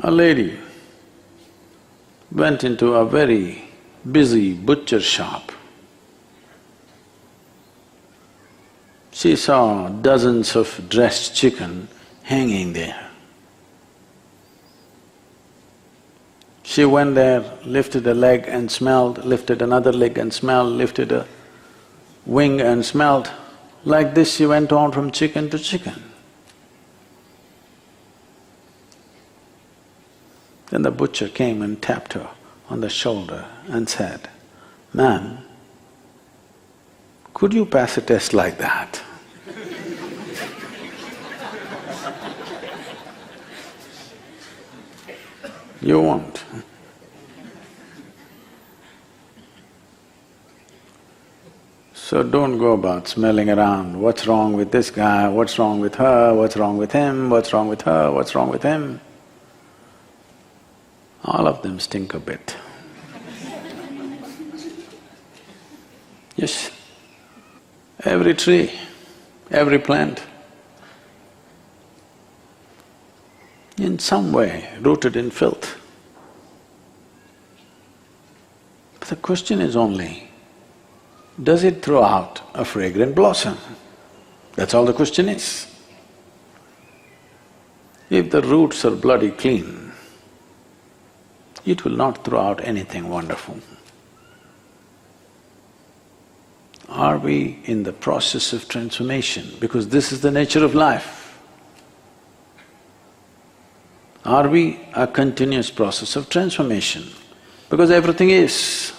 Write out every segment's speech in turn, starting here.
A lady went into a very busy butcher shop. She saw dozens of dressed chicken hanging there. She went there, lifted a leg and smelled, lifted another leg and smelled, lifted a wing and smelled. Like this she went on from chicken to chicken. Then the butcher came and tapped her on the shoulder and said, "Ma'am, could you pass a test like that?" You won't. So don't go about smelling around, what's wrong with this guy, what's wrong with her, what's wrong with him, what's wrong with her, what's wrong with him. All of them stink a bit. Yes, every tree, every plant, in some way rooted in filth. But the question is only, does it throw out a fragrant blossom? That's all the question is. If the roots are bloody clean, it will not throw out anything wonderful. Are we in the process of transformation? Because this is the nature of life. Are we a continuous process of transformation? Because everything is.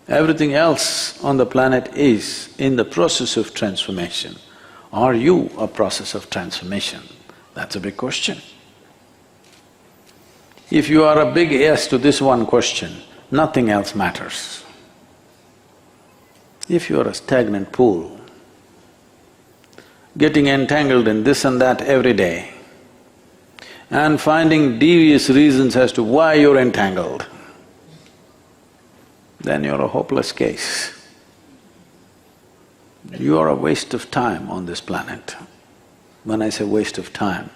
Everything else on the planet is in the process of transformation. Are you a process of transformation? That's a big question. If you are a big yes to this one question, nothing else matters. If you are a stagnant pool, getting entangled in this and that every day, and finding devious reasons as to why you're entangled, then you're a hopeless case. You are a waste of time on this planet. When I say waste of time,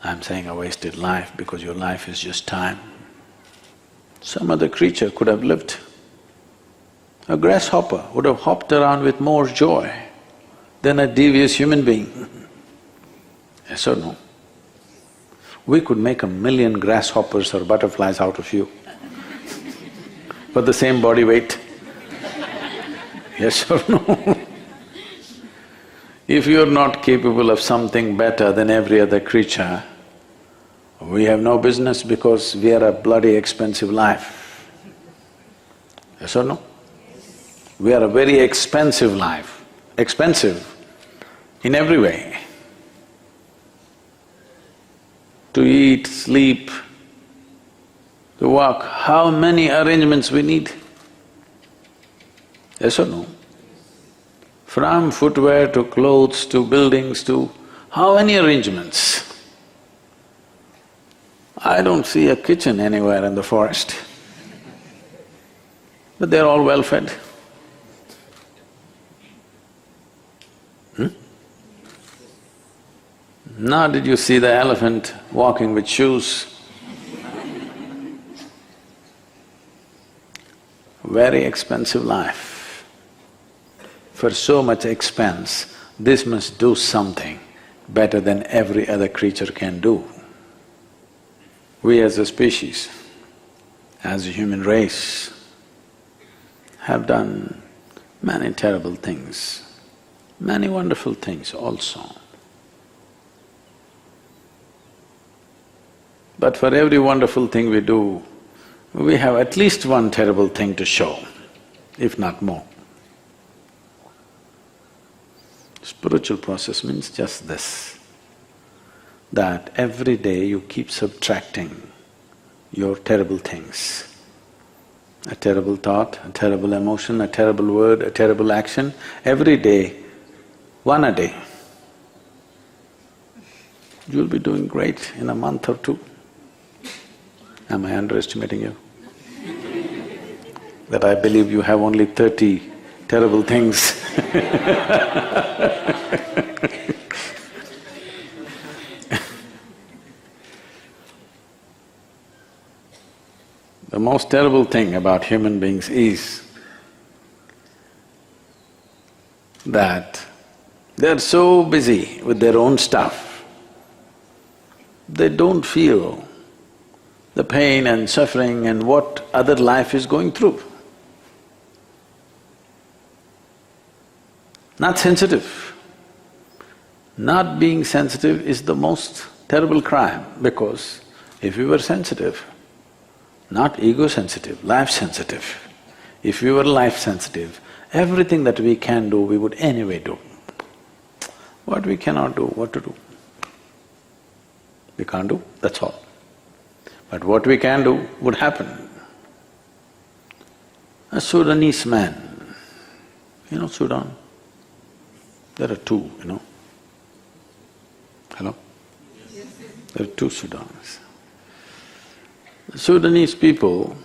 I'm saying a wasted life because your life is just time. Some other creature could have lived. A grasshopper would have hopped around with more joy than a devious human being. Yes or no? We could make 1,000,000 grasshoppers or butterflies out of you for the same body weight. Yes or no? If you're not capable of something better than every other creature, we have no business because we are a bloody expensive life. Yes or no? We are a very expensive life, expensive in every way. To eat, sleep, to walk, how many arrangements we need? Yes or no? From footwear to clothes to buildings to… how many arrangements? I don't see a kitchen anywhere in the forest, but they're all well fed. Now did you see the elephant walking with shoes? Very expensive life. For so much expense, this must do something better than every other creature can do. We as a species, as a human race, have done many terrible things, many wonderful things also. But for every wonderful thing we do, we have at least one terrible thing to show, if not more. Spiritual process means just this, that every day you keep subtracting your terrible things. A terrible thought, a terrible emotion, a terrible word, a terrible action, every day, one a day. You'll be doing great in a month or two. Am I underestimating you? That I believe you have only 30 terrible things The most terrible thing about human beings is that they're so busy with their own stuff, they don't feel the pain and suffering and what other life is going through. Not sensitive. Not being sensitive is the most terrible crime, because if we were sensitive, not ego-sensitive, life-sensitive, if we were life-sensitive, everything that we can do, we would anyway do. What we cannot do, what to do? We can't do, that's all. But what we can do would happen. A Sudanese man, you know Sudan? There are two, you know. Hello? There are two Sudans. The Sudanese people,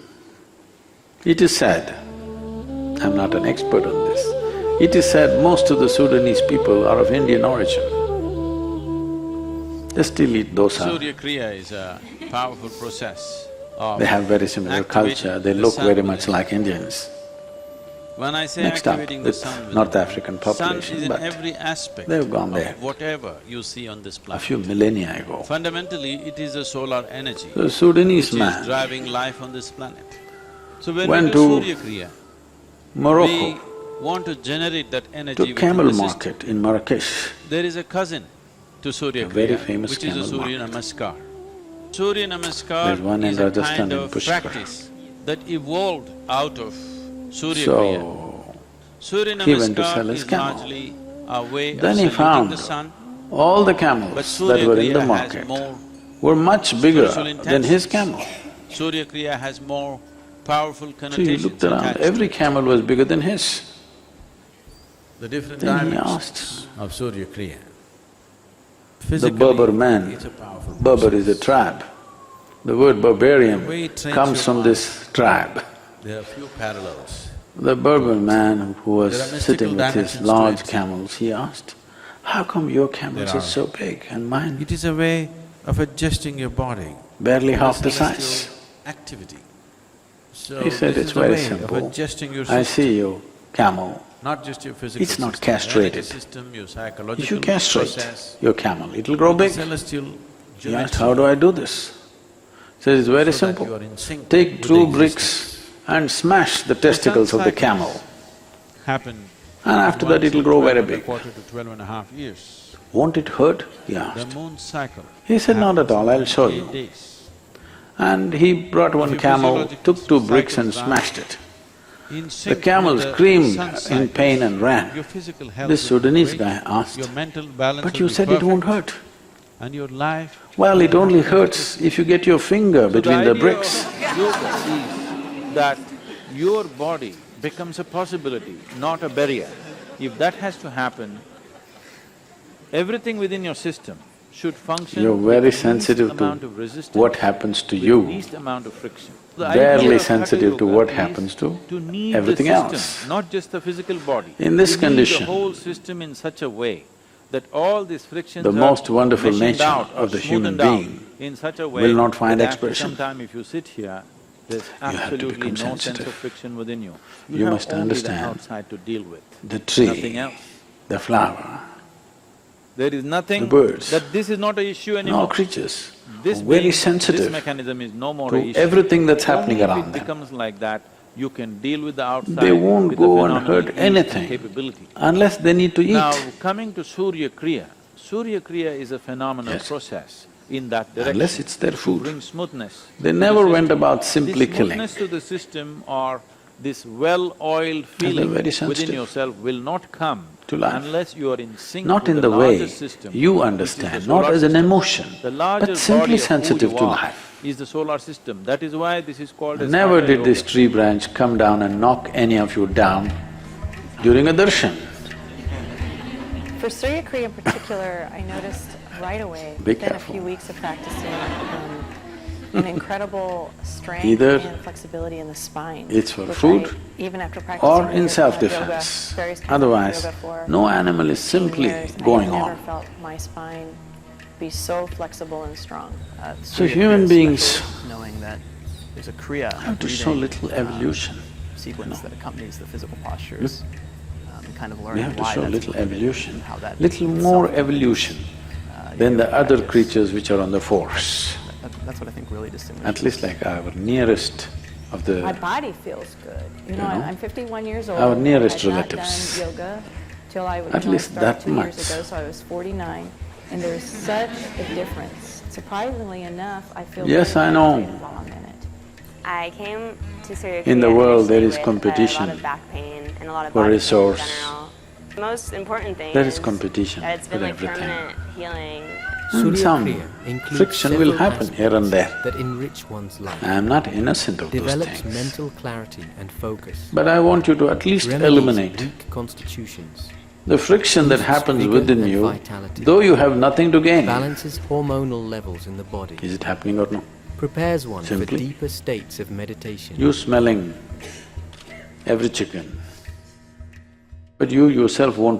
it is said, I'm not an expert on this, it is said most of the Sudanese people are of Indian origin. They still eat dosa. Surya Kriya is a powerful process of… They have very similar culture, they look very much like Indians. When I say Mixed up activating the with sun North African sun population, is in but every aspect they've gone there of whatever you see on this a planet. few millennia ago. Fundamentally, it is a solar energy The Sudanese which is man driving life on this planet. So when went we do to Surya Kriya, we Morocco, want to generate that energy to within camel the system. market in Marrakesh. There is a cousin to Surya A very Kriya, famous which is a camel Surya market. Namaskar. Surya Namaskar There's one in is a Rajasthan kind in of Pushkar. practice that evolved out of Surya Kriya. So, Surya he went to sell Namaskar his is camel. largely a way of Then he saluting found the sun, all the but camels Surya that were in the Kriya has market more were much bigger spiritual than his intentions. camel. Surya Kriya has more powerful So he connotations looked around, attached to every it. camel was bigger than his. The different Then he dimensions of Surya Kriya. The Physically, Berber man, it's a powerful Berber process. is a tribe. The word barbarian The way it trains comes your from mind. this tribe. There are few parallels. The Berber man who was There are mystical sitting with his dimensions to large it. camels, he asked, how come your camels There are so big and mine It is a way of adjusting your body. barely half the Celestial size? activity. So He said, this it's is a very way simple. of adjusting your I system, see your camel, not just your physical it's not system, castrated. energy system, your psychological If you castrate process, your camel, it'll grow the big. celestial He asked, geometry, how do I do this? He said, it's very so that simple. you are in sync Take with two the bricks and smash the testicles of the camel, happen and after that once it'll in grow 12 very and a big. quarter to 12.5 years. Won't it hurt? He The asked. moon cycle He said, not at all, I'll happens show in you. 8 days. And he brought one your camel, physiological took two bricks and cycles are smashed it. In The sync camel with the screamed sun in cycles, pain and ran. your physical health This will be Sudanese great, guy asked, your mental balance but will you be said it won't perfect, hurt. and your life… Well, it will only have hurts if you get your finger between the bricks. Yoga is that your body becomes a possibility, not a barrier. If that has to happen, everything within your system should function You're with very the least sensitive amount to of resistance, what happens to with you, least amount of friction. The idea barely of Hatha sensitive to Yoga what is happens to knead everything the system, else. not just the physical body. In this To knead condition, the whole system in such a way that all these frictions the are most wonderful machined nature out or of the human smoothened out being in such a way will not find that after expression. some time if you sit here, there's have to absolutely become no sense sensitive. of friction within you. You have must only understand the outside to deal with, the tree, nothing else. the flower, There is nothing… the birds, that this is not an issue and anymore. all creatures This are very being- sensitive This mechanism is no more to a issue. everything that's happening Only if around it them. becomes like that, you can deal with the outside They won't with go a and phenomenal hurt ease and anything capability. unless they need to eat. Now, coming to Surya Kriya is a phenomenal Yes. process in that direction. Unless it's their To food. bring smoothness. They to the never went system. about simply This killing. smoothness to the system or this well-oiled they're feeling very within sensitive yourself will not come to life. unless you are in sync Not with in the way larger system, you which is the understand, not solar as an system. emotion, The larger but simply body of who sensitive you to are life. is the solar system. That is why this is called as Never Hatha did Yoga. this tree branch come down and knock any of you down during a darshan. For Surya Kriya in particular, I noticed right away, Be within a careful. few weeks of practicing, an incredible strength Either and flexibility in the spine. it's for which food even after practicing or in years of self-defense. yoga, various kinds of Otherwise, yoga for no animal is 15 simply years, going I've never on. felt my spine be so flexible and strong. So human beings, knowing that There's a kriya, I have to show little evolution. sequence that accompanies the physical postures. And kind of learn We have to why show that's little limited evolution, and how that little itself more is, evolution you than know, the other practice. creatures which are on the force. That's what I think really distinguishes. At least like our nearest of the… My body feels good. You know, know, I'm 51 years old. our nearest I had relatives. not done yoga till I At least started that 2 years much. ago, so I was 49. And there's such a difference. Surprisingly enough, I feel Yes, very I know. motivated while I'm in it. I came to Surya In the Kriya world, there initially is with competition a lot of back pain and a lot of for body resource. pain in general. The most important thing There is competition that it's been with like everything. permanent healing. And Surya some Kriya includes friction will several happen here and there. aspects that enrich one's life, I am not innocent of those develops things. mental clarity and focus, But I want you to at least remedies eliminate weak constitutions, the friction that boosts happens vigor within and you, vitality, though you have nothing to gain. balances hormonal levels in the body, Is it happening or no? prepares one for Simply. deeper states of meditation. You smelling every chicken, but you yourself won't